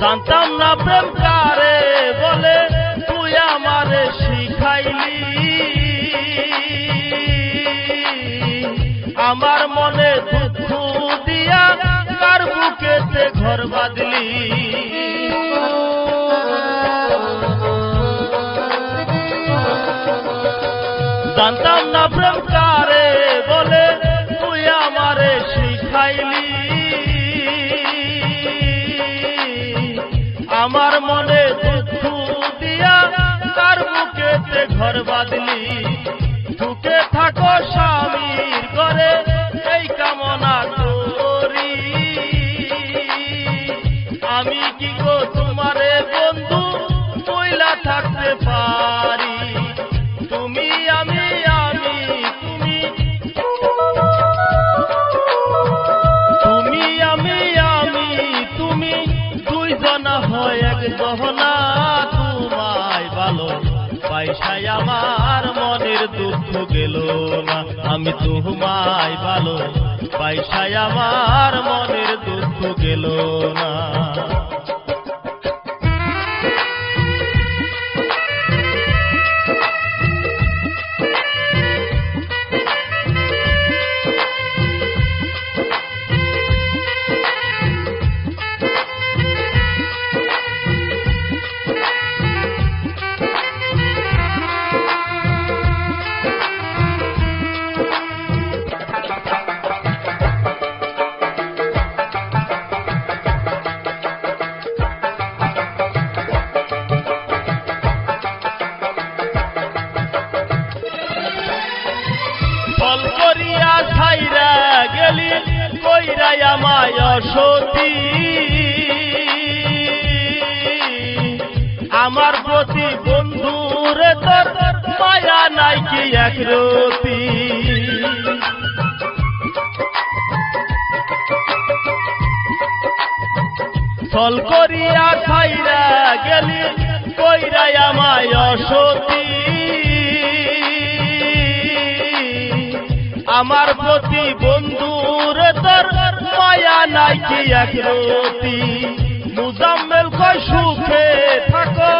জানতাম না প্রেম কারে বলে তুই আমারে শিখাইলি, আমার মনে দুঃখ দিয়া কার বুকেতে ঘর বাঁধলি। জানতাম না প্রেম কারে বলে তুই আমারে শিখাইলি, আমার মনে দুঃখ দিয়া কার বুকেতে ঘর বাঁধলি। ঢুকে থাকো স্বামীর ঘরে এই কামনা করি, আমি কি গো তোমারে বন্ধু মহিলা থাকতে পারি। তুমি আমি আমি তুমি, তুমি আমি আমি তুমি, দুইজনা হয় এক গহনা। তোমায় ভালো পয়সায় আমার মনের দুঃখ গেল না, আমি তোমায় ভালো পয়সায় আমার মনের দুঃখ গেল না। ফল করিয়া ছাইরা গেলি কইরা আমায় সতী, আমার প্রতি বন্ধুরে তোর মায়া নাই কি এক রতি। ফল করিয়া ছাইরা গেলি কইরা আমায় সতী, আমার প্রতি বন্ধুর তোর মায়া নাই কি এক রতি। মুজাম্মেল কয় সুখে থাকো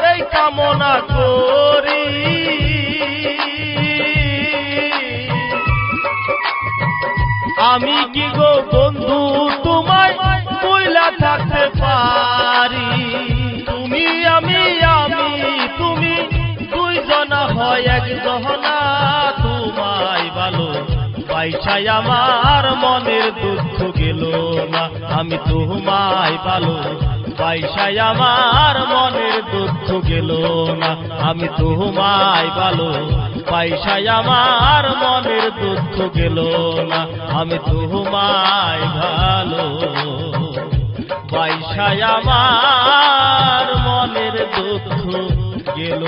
এই কামনা করি, আমি কি গো বন্ধু তোমায় মহিলা থাকতে পারি। তুমি আমি আমি তুমি, দুইজনা হয় এক গহনা। তোমায় ভালো পয়সায় আমার মনের দুঃখ গেল না, আমি তোমায় ভালো পয়সায় আমার মনের দুঃখ গেল না, আমি তোমায় ভালো পয়সায় আমার মনের দুঃখ গেল না, আমি তোমায় ভালো পয়সায় আমার মনের দুঃখ গেল।